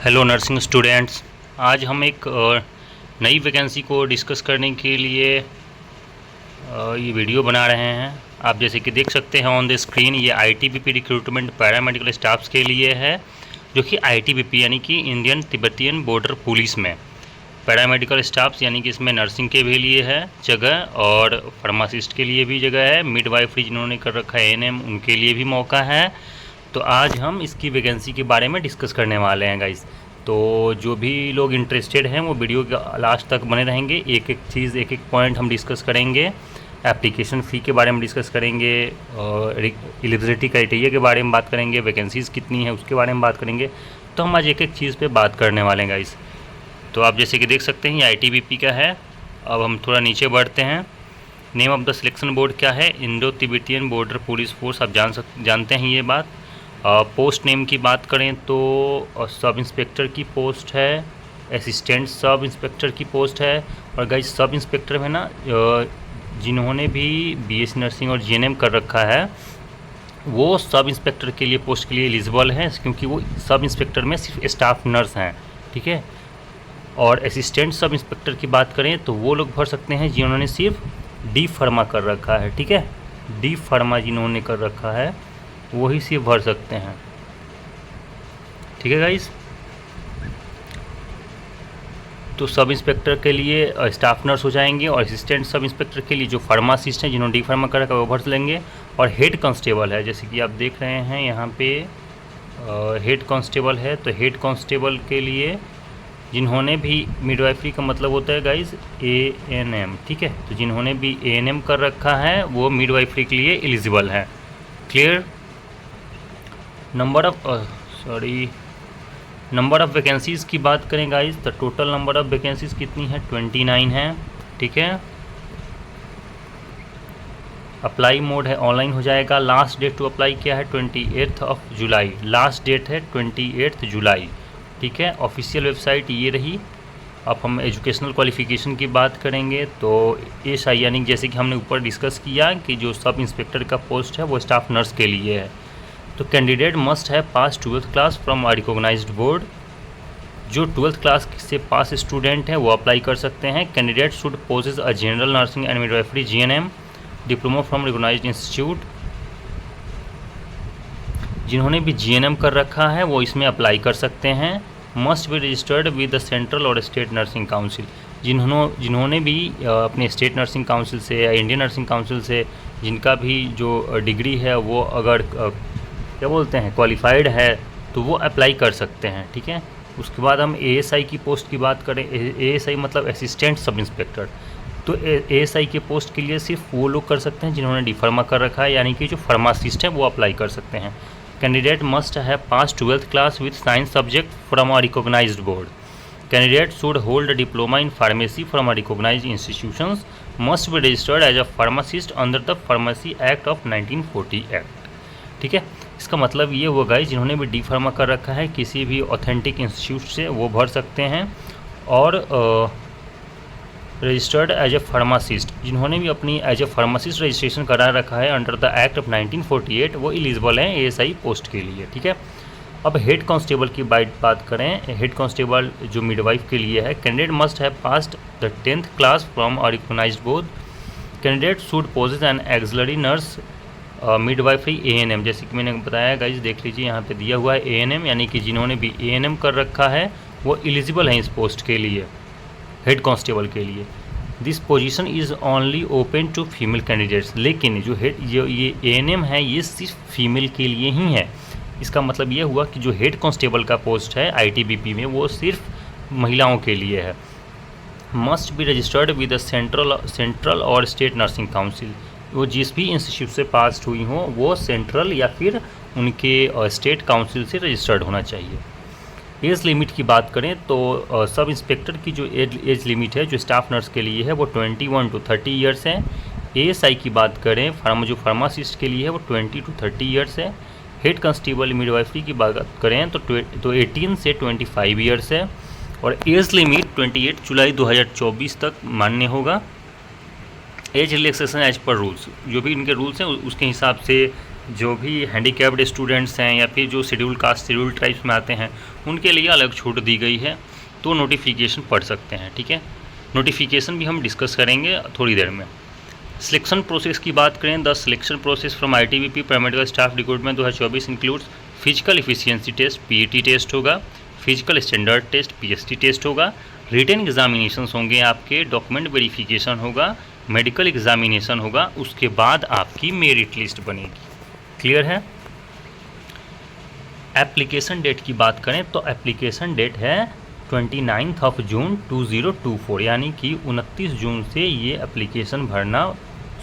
Hello nursing students. आज हम एक नई वैकेंसी को डिस्कस करने के लिए ये वीडियो बना रहे हैं। आप जैसे कि देख सकते हैं ऑन द स्क्रीन, ये आईटीबीपी रिक्रूटमेंट पैरामेडिकल स्टाफ्स के लिए है, जो कि आईटीबीपी यानी कि इंडियन तिब्बतियन बॉर्डर पुलिस में पैरामेडिकल स्टाफ्स यानी कि इसमें नर्सिंग के भी लिए है जगह और फार्मासिस्ट के लिए भी जगह है। मिडवाइफरी जिन्होंने कर रखा है एएनएम, उनके लिए भी मौका है। तो आज हम इसकी वैकेंसी के बारे में डिस्कस करने वाले हैं गाइस। तो जो भी लोग इंटरेस्टेड हैं वो वीडियो के लास्ट तक बने रहेंगे। एक एक चीज़, एक एक पॉइंट हम डिस्कस करेंगे। एप्लीकेशन फ़ी के बारे में डिस्कस करेंगे, एलिजिबिलिटी क्राइटेरिया के बारे में बात करेंगे, वैकेंसीज़ कितनी है उसके बारे में बात करेंगे। तो हम आज एक एक चीज़ पे बात करने वाले हैं गाइस। तो आप जैसे कि देख सकते हैं ये आईटीबीपी का है। अब हम थोड़ा नीचे बढ़ते हैं। Name of the selection board क्या है? Indo Tibetan border police force. आप जानते हैं ये बात। पोस्ट नेम की बात करें तो सब इंस्पेक्टर की पोस्ट है, असिस्टेंट सब इंस्पेक्टर की पोस्ट है। और गाइस सब इंस्पेक्टर में ना जिन्होंने भी बीएससी नर्सिंग और जीएनएम कर रखा है वो सब इंस्पेक्टर के लिए पोस्ट के लिए एलिजिबल हैं, क्योंकि वो सब इंस्पेक्टर में सिर्फ स्टाफ नर्स हैं, ठीक है। और असिस्टेंट सब इंस्पेक्टर की बात करें तो वो लोग भर सकते हैं जिन्होंने सिर्फ डी फार्मा कर रखा है, ठीक है। डी फार्मा जिन्होंने कर रखा है वही सिर्फ भर सकते हैं, ठीक है गाइस। तो सब इंस्पेक्टर के लिए स्टाफ नर्स हो जाएंगे, और असिस्टेंट सब इंस्पेक्टर के लिए जो फार्मासिस्ट हैं जिन्होंने डी फार्मा कर रखा है वो भर लेंगे। और हेड कांस्टेबल है, जैसे कि आप देख रहे हैं यहाँ पे हेड कांस्टेबल है। तो हेड कांस्टेबल के लिए जिन्होंने भी मिडवाइफरी का मतलब होता है गाइस एएनएम, ठीक है। तो जिन्होंने भी एएनएम कर रखा है वो मिडवाइफरी के लिए एलिजिबल है। क्लियर? नंबर ऑफ़ वैकेंसीज़ की बात करें गाइस तो टोटल नंबर ऑफ़ वैकेंसीज़ कितनी है? 29 है, ठीक है। अप्लाई मोड है, ऑनलाइन हो जाएगा। लास्ट डेट टू अप्लाई क्या है? 28 जुलाई लास्ट डेट है, 28 जुलाई, ठीक है। ऑफिशियल वेबसाइट ये रही। अब हम एजुकेशनल क्वालिफ़िकेशन की बात करेंगे तो एसआई यानी जैसे कि हमने ऊपर डिस्कस किया कि जो सब इंस्पेक्टर का पोस्ट है वो स्टाफ नर्स के लिए है। तो candidate must have pass 12th class from a recognised board. जो 12th क्लास से पास स्टूडेंट हैं वो अप्लाई कर सकते हैं। Candidate should possess a general nursing and midwifery GNM diploma from recognised institute. जिन्होंने भी जीएनएम कर रखा है वो इसमें अप्लाई कर सकते हैं। Must be registered with the central और स्टेट नर्सिंग काउंसिल। जिन्होंने भी अपने स्टेट नर्सिंग काउंसिल से या इंडियन नर्सिंग काउंसिल से जिनका भी जो डिग्री है वो अगर क्या बोलते हैं क्वालिफाइड है तो वो अप्लाई कर सकते हैं, ठीक है। उसके बाद हम एएसआई की पोस्ट की बात करें। एएसआई मतलब असिस्टेंट सब इंस्पेक्टर। तो एएसआई के पोस्ट के लिए सिर्फ वो लोग कर सकते हैं जिन्होंने डी फार्मा कर रखा है, यानी कि जो फार्मासिस्ट हैं वो अप्लाई कर सकते हैं। Candidate must have pass 12th class with science subject from a recognised board. Candidate should hold a diploma in pharmacy from a recognised institutions. Must be registered as a pharmacist under the pharmacy act of 1940 act, ठीक है। इसका मतलब ये हुआ guys जिन्होंने भी D pharma कर रखा है किसी भी ऑथेंटिक इंस्टीट्यूट से वो भर सकते हैं। और रजिस्टर्ड एज ए फार्मासिस्ट जिन्होंने भी अपनी एज ए फार्मासिस्ट रजिस्ट्रेशन करा रखा है अंडर द एक्ट ऑफ 1948 वो एलिजिबल हैं एएसआई पोस्ट के लिए, ठीक है। अब हेड कांस्टेबल की बात करें। हेड कांस्टेबल जो मिडवाइफ के लिए है। Candidate must have passed the 10th class from a recognised board. Candidate should possess an auxiliary nurse midwifery ANM. जैसे कि मैंने बताया गाइस, देख लीजिए यहाँ पे दिया हुआ है एएनएम, यानी कि जिन्होंने भी एएनएम कर रखा है वो एलिजिबल हैं इस पोस्ट के लिए, हेड कांस्टेबल के लिए। This position is only open to female candidates. लेकिन जो ये एएनएम है ये सिर्फ फीमेल के लिए ही है। इसका मतलब ये हुआ कि जो हेड कांस्टेबल का पोस्ट है आईटीबीपी में वो सिर्फ महिलाओं के लिए है। Must be registered with the central और स्टेट नर्सिंग काउंसिल। वो जिस भी इंस्टीट्यूट से पास हुई हों वो सेंट्रल या फिर उनके स्टेट काउंसिल से रजिस्टर्ड होना चाहिए। एज लिमिट की बात करें तो सब इंस्पेक्टर की जो एज लिमिट है जो स्टाफ नर्स के लिए है वो 21 to 30 ईयर्स है। एएसआई की बात करें जो फार्मासिस्ट के लिए है वो 20 to 30 ईयर्स है। हेड कांस्टेबल मिडवाइफरी की बात करें तो 18 से 25 ईयर्स है। और एज लिमिट 28 जुलाई 2024 तक मान्य होगा। Age relaxation as per rules, जो भी इनके रूल्स हैं उसके हिसाब से जो भी हैंडीकैप्ड स्टूडेंट्स हैं या फिर जो शेड्यूल कास्ट शेड्यूल ट्राइब्स में आते हैं उनके लिए अलग छूट दी गई है, तो नोटिफिकेशन पढ़ सकते हैं। ठीक है, नोटिफिकेशन भी हम डिस्कस करेंगे थोड़ी देर में। सिलेक्शन प्रोसेस की बात करें, the selection process from ITBP paramedical staff recruitment 2024 includes physical efficiency test PET test होगा, physical standard test PST test होगा, रिटन एग्जामिनेशंस होंगे आपके, डॉक्यूमेंट वेरिफिकेशन होगा, मेडिकल एग्जामिनेशन होगा, उसके बाद आपकी मेरिट लिस्ट बनेगी। क्लियर है। एप्लीकेशन डेट की बात करें तो एप्लीकेशन डेट है 29 जून 2024, यानी कि 29 जून से ये एप्लीकेशन भरना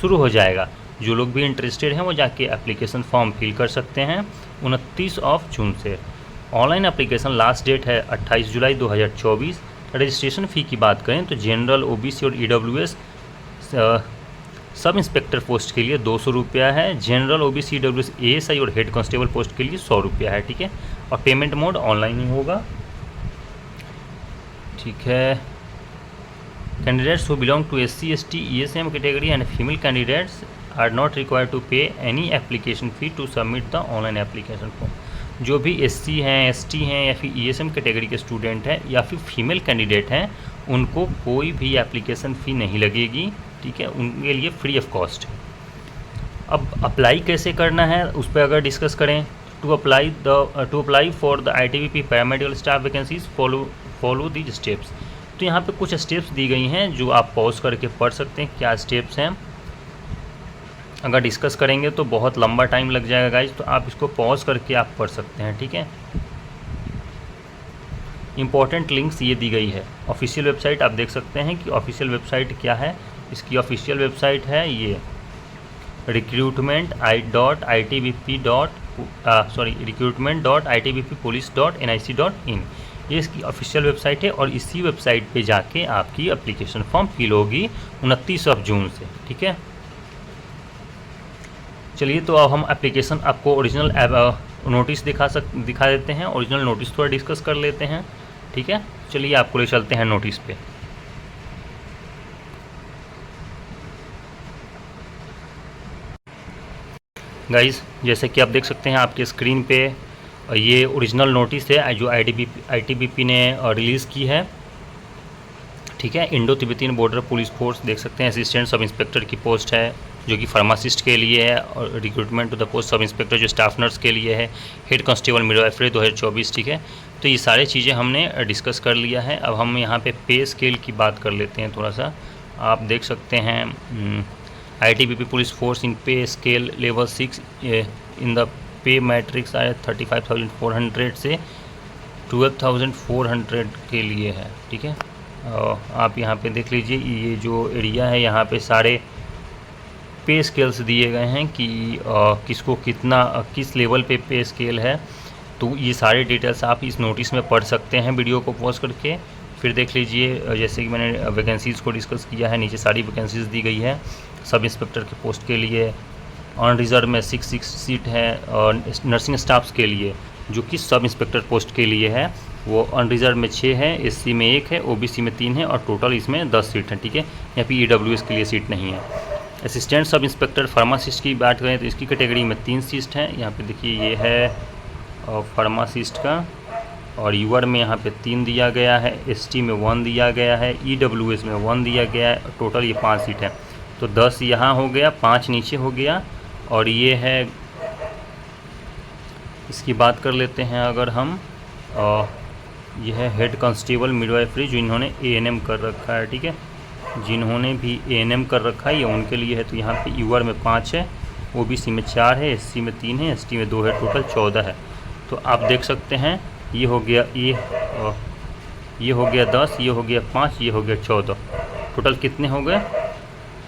शुरू हो जाएगा। जो लोग भी इंटरेस्टेड हैं वो जाके एप्लीकेशन फॉर्म फिल कर सकते हैं 29 जून से। ऑनलाइन एप्लीकेशन लास्ट डेट है 28 जुलाई 2024। रजिस्ट्रेशन फ़ी की बात करें तो जनरल OBC और EWS सब इंस्पेक्टर पोस्ट के लिए 200 रुपया है, जनरल OBC EWS ASI और हेड कांस्टेबल पोस्ट के लिए 100 रुपया है। ठीक है, और पेमेंट मोड ऑनलाइन ही होगा। ठीक है, candidates who belong to SC ST ESM category and female candidates are not required to pay any application fee to submit the online application form. जो भी SC हैं, ST हैं या फिर ESM कैटेगरी के स्टूडेंट हैं या फिर फीमेल कैंडिडेट हैं, उनको कोई भी एप्लीकेशन फ़ी नहीं लगेगी। ठीक है, उनके लिए फ्री ऑफ कॉस्ट। अब अप्लाई कैसे करना है उस पर अगर डिस्कस करें, to apply for the ITBP paramedical staff vacancies follow these steps. तो यहाँ पे कुछ स्टेप्स दी गई हैं जो आप पॉज करके पढ़ सकते हैं। क्या स्टेप्स हैं, अगर डिस्कस करेंगे तो बहुत लंबा टाइम लग जाएगा गाइज, तो आप इसको पॉज करके आप पढ़ सकते हैं। ठीक है, इंपॉर्टेंट लिंक्स ये दी गई है। ऑफिशियल वेबसाइट आप देख सकते हैं कि ऑफिशियल वेबसाइट क्या है। इसकी ऑफिशियल वेबसाइट है ये recruitment.itbp.police.nic.in। ये इसकी ऑफिशियल वेबसाइट है और इसी वेबसाइट पे जाके आपकी एप्लीकेशन फॉर्म फिल होगी 29 जून से। ठीक है, चलिए तो अब हम एप्लीकेशन आपको ओरिजिनल नोटिस दिखा देते हैं। ओरिजिनल नोटिस थोड़ा डिस्कस कर लेते हैं। ठीक है, चलिए आपको ले चलते हैं नोटिस पे। गाइस, जैसे कि आप देख सकते हैं आपके स्क्रीन पे ये ओरिजिनल नोटिस है जो ITBP ने रिलीज़ की है। ठीक है, Indo Tibetan border police force देख सकते हैं, असिस्टेंट सब इंस्पेक्टर की पोस्ट है जो कि फार्मासिस्ट के लिए है, और recruitment to the post sub inspector जो स्टाफ नर्स के लिए है, हेड कांस्टेबल मिडवाइफरी 2024। ठीक है, तो ये सारी चीज़ें हमने डिस्कस कर लिया है। अब हम यहाँ पे पे स्केल की बात कर लेते हैं थोड़ा सा। आप देख सकते हैं ITBP पुलिस फोर्स इन पे scale level 6 in the pay matrix आया 35,400 से 12,400 के लिए है। ठीक है, आप यहाँ पे देख लीजिए, ये जो एरिया है यहाँ पे सारे पे स्केल्स दिए गए हैं कि किसको कितना किस लेवल पे पे स्केल है। तो ये सारे डिटेल्स आप इस नोटिस में पढ़ सकते हैं वीडियो को पॉज करके। फिर देख लीजिए, जैसे कि मैंने वैकेंसीज़ को डिस्कस किया है, नीचे सारी वैकेंसीज़ दी गई है। सब इंस्पेक्टर के पोस्ट के लिए ऑन रिज़र्व में 6 सीट है, और नर्सिंग स्टाफ्स के लिए जो कि सब इंस्पेक्टर पोस्ट के लिए है वो ऑन रिज़र्व में 6 है, SC में 1 है, OBC में 3 है और टोटल इसमें 10 सीट हैं। ठीक है, यहाँ पे EWS के लिए सीट नहीं है। असिस्टेंट सब इंस्पेक्टर फार्मासिस्ट की बात करें तो इसकी कैटेगरी में 3 सीट हैं। यहाँ पे देखिए ये है फार्मासिस्ट का, और यूआर में यहाँ पे 3 दिया गया है, ST में 1 दिया गया है, EWS में 1 दिया गया है, टोटल ये 5 सीट है। तो 10 यहाँ हो गया, 5 नीचे हो गया। और ये है, इसकी बात कर लेते हैं अगर हम, यह है हेड कांस्टेबल मिडवाइफरी जो इन्होंने ANM कर रखा है। ठीक है, जिन्होंने भी ANM कर रखा है ये उनके लिए है। तो यहाँ पे यूआर में 5 है, OBC में 4 है, SC में 3 है, ST में 2 है, टोटल 14 है। तो आप देख सकते हैं ये हो गया, ये हो गया 10, ये हो गया 5, ये हो गया 14। टोटल कितने हो गए?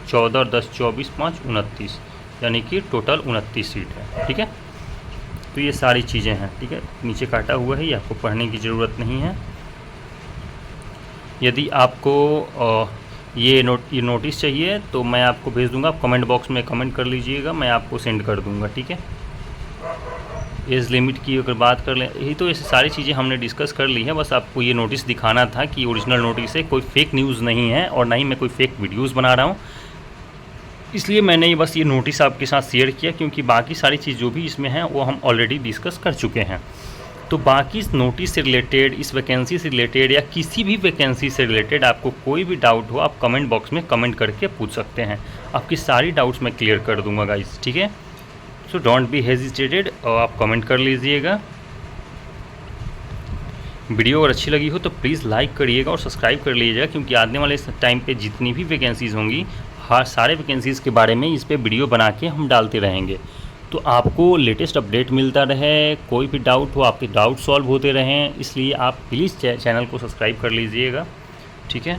14 और 10 24, 5 29, यानी कि टोटल 29 सीट है। ठीक है, तो ये सारी चीज़ें हैं। ठीक है, नीचे काटा हुआ है, ये आपको पढ़ने की ज़रूरत नहीं है। यदि आपको ये नोटिस चाहिए तो मैं आपको भेज दूंगा, आप कमेंट बॉक्स में कमेंट कर लीजिएगा, मैं आपको सेंड कर दूंगा। ठीक है, एज लिमिट की अगर बात कर लें, यही तो ऐसी सारी चीज़ें हमने डिस्कस कर ली है। बस आपको ये नोटिस दिखाना था कि ओरिजिनल नोटिस है, कोई फेक न्यूज़ नहीं है और ना ही मैं कोई फेक वीडियोज़ बना रहा हूँ। इसलिए मैंने ये बस ये नोटिस आपके साथ शेयर किया, क्योंकि बाकी सारी चीज़ जो भी इसमें है वो हम ऑलरेडी डिस्कस कर चुके हैं। तो बाकी इस नोटिस से रिलेटेड, इस वैकेंसी से रिलेटेड या किसी भी वैकेंसी से रिलेटेड आपको कोई भी डाउट हो, आप कमेंट बॉक्स में कमेंट करके पूछ सकते हैं। आपकी सारी डाउट्स मैं क्लियर कर दूंगा गाइस, ठीक है। सो डोंट बी हेजिटेटेड, और आप कमेंट कर लीजिएगा। वीडियो अगर अच्छी लगी हो तो प्लीज़ लाइक करिएगा और सब्सक्राइब कर लीजिएगा, क्योंकि आने वाले टाइम पे जितनी भी वैकेंसीज़ होंगी, हर सारे वैकेंसीज़ के बारे में इस पे वीडियो बना के हम डालते रहेंगे। तो आपको लेटेस्ट अपडेट मिलता रहे, कोई भी डाउट हो आपके डाउट सॉल्व होते रहें, इसलिए आप प्लीज़ चैनल को सब्सक्राइब कर लीजिएगा, ठीक है।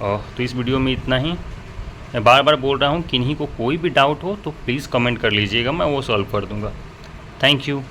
तो इस वीडियो में इतना ही। मैं बार बार बोल रहा हूँ, किन्हीं को कोई भी डाउट हो तो प्लीज़ कमेंट कर लीजिएगा, मैं वो सॉल्व कर दूँगा। Thank you.